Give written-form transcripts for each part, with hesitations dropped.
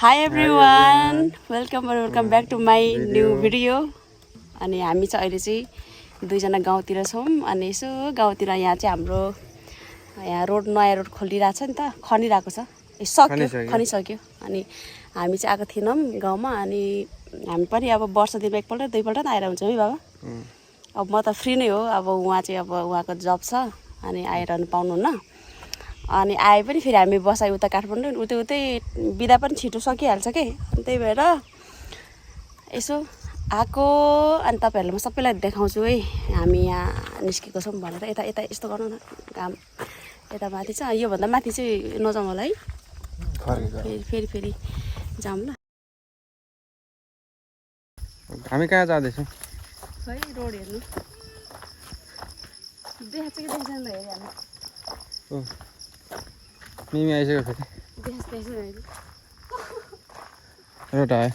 Hi everyone, welcome back to my new video. अनि हामी चाहिँ अहिले चाहिँ दुईजना गाउँतिर छौं अनि यसो गाउँतिर यहाँ चाहिँ हाम्रो यहाँ रोड नयाँ रोड खोलिरहेछ नि त खनिरहेको छ खनिसक्यो अनि हामी चाहिँ आएको थिएनौं गाउँमा अनि हामी पनि अब वर्ष दिनमा एकपल्ट दुईपल्ट त आएर हुन्छ है बाबा अब म त फ्री नै हो अब उहाँ चाहिँ अब उहाँको जब छ अनि आइरहनु पाउनुहुन्न अनि आए पनि फेरि हामी बसाइ उता काठमाडौँ उतै बिदा पनि छिटो सकिहाल्छ के अनि त्यही भएर यसो आको अनि तपाईहरुलाई म सबैलाई देखाउँछु है हामी यहाँ निस्केको छौं भनेर यता यता यस्तो गर्नु न काम यता माथि छ यो भन्दा माथि चाहिँ नजाउँ होला है फेरि जाऊँ ल हामी कहाँ जाँदै छौं खै रोड हेर्नु देखाछ कि देख्दैन ल हेरि हामी ओ मिमी आइसक्यो फेरि देखाछ रोड आयो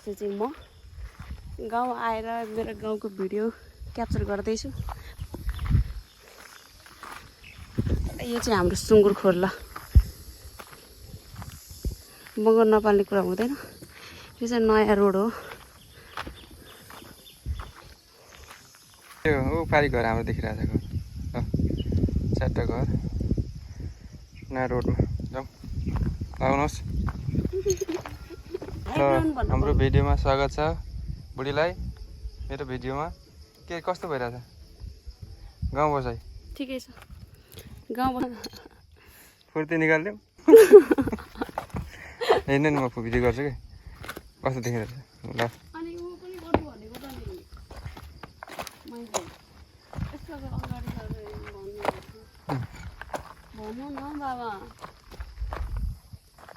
त्यो चाहिँ म गाउँ आएर मेरो गाउँको भिडियो क्याप्चर गर्दैछु यो चाहिँ हाम्रो सुँगुर खोर ल मगर नपाल्ने कुरा हुँदैन यो चाहिँ नयाँ रोड हो यो ऊ पारी घर हाम्रो देखिरहेको चारवटा घर नयाँ रोडमा जाउँ आउनुहोस् हाम्रो भिडियोमा स्वागत छ बुढीलाई मेरो भिडियोमा के कस्तो भइरहेछ गाउँ बसाइ ठिकै छ गाउँ फुर्ती निकाल्दिउँ हेर्नु नि म भिडियो गर्छु कि कस्तो देखिरहेछ ल भन्नु न बाबा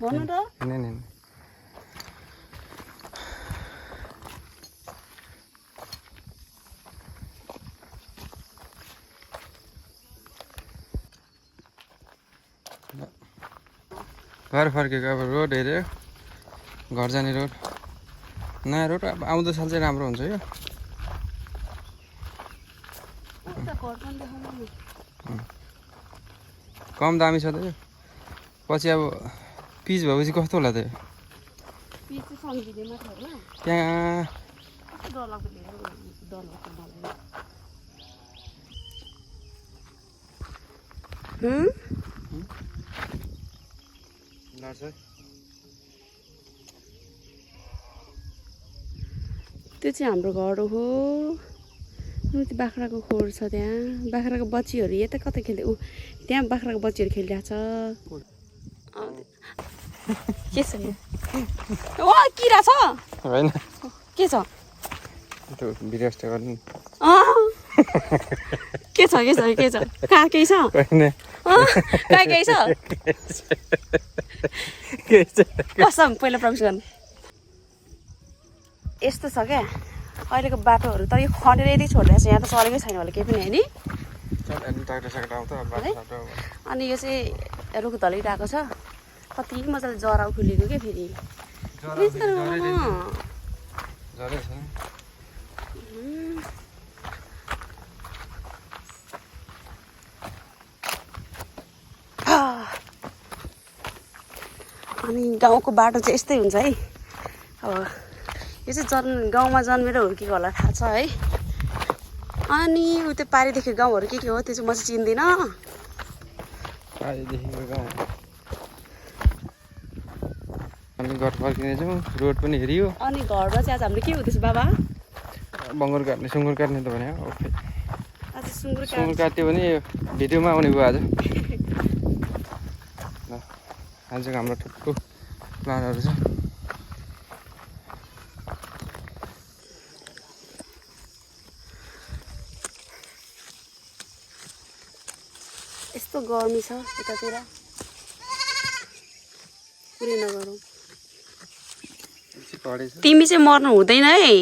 भन्नु त नि घर फर्केको अब रोड हेऱ्यो घर जाने रोड नयाँ रोड अब आउँदो साल चाहिँ राम्रो हुन्छ यो कम दामी छ त यो पछि अब पिच भएपछि कस्तो होला त यो त्यहाँ त्यो चाहिँ हाम्रो घर हो त्यो बाख्राको खोर छ त्यहाँ बाख्राको बच्चीहरू यता कता खेल्दै ऊ त्यहाँ बाख्राको बच्चीहरू खेलिरहेछ के छ यो किरा छ होइन के छ त्यो भिडियो स्टे गर्नु के छ कहाँ केही छ कहाँ केही छ कसम पहिला प्रवेश गर्नु यस्तो छ क्या अहिलेको बाटोहरू त यो खनेर यदि छोडिरहेको छ यहाँ त चलेकै छैन होला केही पनि होइन अनि यो चाहिँ रुख ढलिरहेको छ कति मजाले जरा उखुलेको क्या फेरि अनि गाउँको बाटो चाहिँ यस्तै हुन्छ है अब यो चाहिँ गाउँमा जन्मेर हुर्केको होला थाहा छ है अनि उ त्यो पारिदेखि गाउँहरू के हो त्यो चाहिँ म चाहिँ चिन्दिनँ अनि घर फर्किने छौँ रोड पनि हेरियो अनि घरमा चाहिँ आज हाम्रो के हुँदैछ बाबा बङ्गुर काट्ने सुँगुर काट्ने त भने आज सुँगुर काट्यो भने भिडियोमा आउने भयो आज ल आजको हाम्रो ठुलो प्लानहरू छ यस्तो गर्मी छ यतातिर पुरै नगरौँ तिमी चाहिँ मर्नु हुँदैन है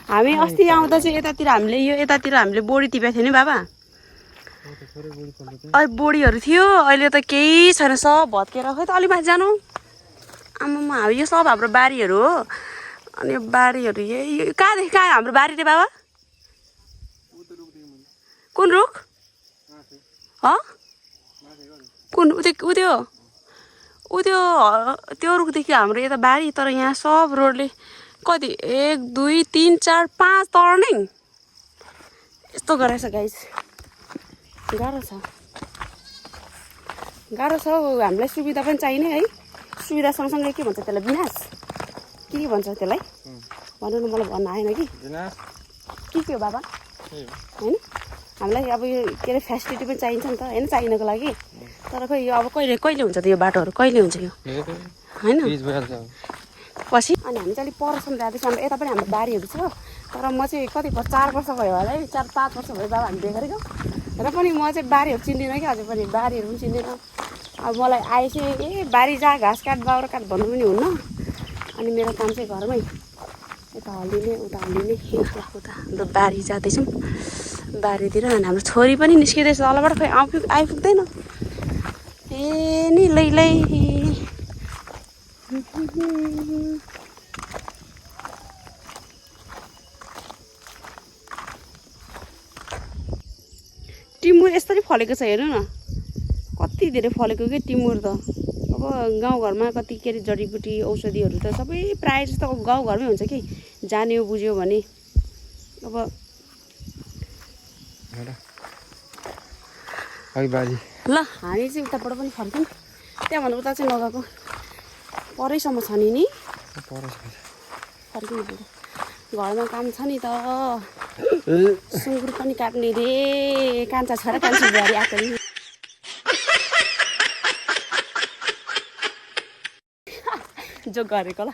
हामी अस्ति आउँदा चाहिँ यतातिर हामीले बोडी टिपेको थियो नि बाबा अहिले बोडीहरू थियो अहिले त केही छैन सब भत्केर खै त अलि माथि जानु आमामा यो सब हाम्रो बारीहरू हो अनि यो बारीहरू यही कहाँदेखि कहाँ हाम्रो बारी रे बाबा कुन रुख कुन त्यो रुखदेखि हाम्रो यता बारी तर यहाँ सब रोडले कति 1 2 3 4 5 टर्निङ यस्तो गरेछ गाइस गाह्रो छ हामीलाई सुविधा पनि चाहिने है सुविधा सँगसँगै के भन्छ त्यसलाई विनाश के भन्छ त्यसलाई भन्नु न मलाई भन्न आएन कि के हो बाबा होइन हामीलाई अब यो के अरे फेसिलिटी पनि चाहिन्छ नि त होइन चाहिनको लागि तर खोइ यो अब कहिले हुन्छ त यो बाटोहरू कहिले हुन्छ यो होइन पछि अनि हामी चाहिँ अलिक परसम्म जाँदैछौँ यता पनि हाम्रो बारीहरू छ तर म चाहिँ कति 4 वर्ष भयो होला है 4-5 वर्ष भयो बाबा हामी बिहे गरेको र पनि म चाहिँ बारीहरू चिन्दिनँ कि अझै पनि बारीहरू पनि चिन्दिनँ अब मलाई आएपछि बारी जा घाँस काट बाउरा काट भन्नु पनि हुन्न अनि मेरो काम चाहिँ घरमै यता हल्लिने उता हल्लिने उता हाम्रो बारी जाँदैछौँ बारीतिर अनि हाम्रो छोरी पनि निस्किँदैछ तलबाट खोइ आइपुग्दैन ए नि लै टिमुर यसरी फलेको छ हेर्नु न कति धेरै फलेको के टिमुर त अब गाउँघरमा कति के अरे जडीबुटी औषधिहरू त सबै प्रायः जस्तो गाउँघरमै हुन्छ कि जान्यो बुझ्यो भने अब ल हामी चाहिँ उताबाट पनि फर्क्यौँ त्यहाँभन्दा उता चाहिँ नगएको परैसम्म छ नि फर्किनु पर्छ घरमा काम छ नि त सुँगुर पनि काट्ने रे कान्छा छोरा कान्छी बुहारी आएको नि जो गरेको ल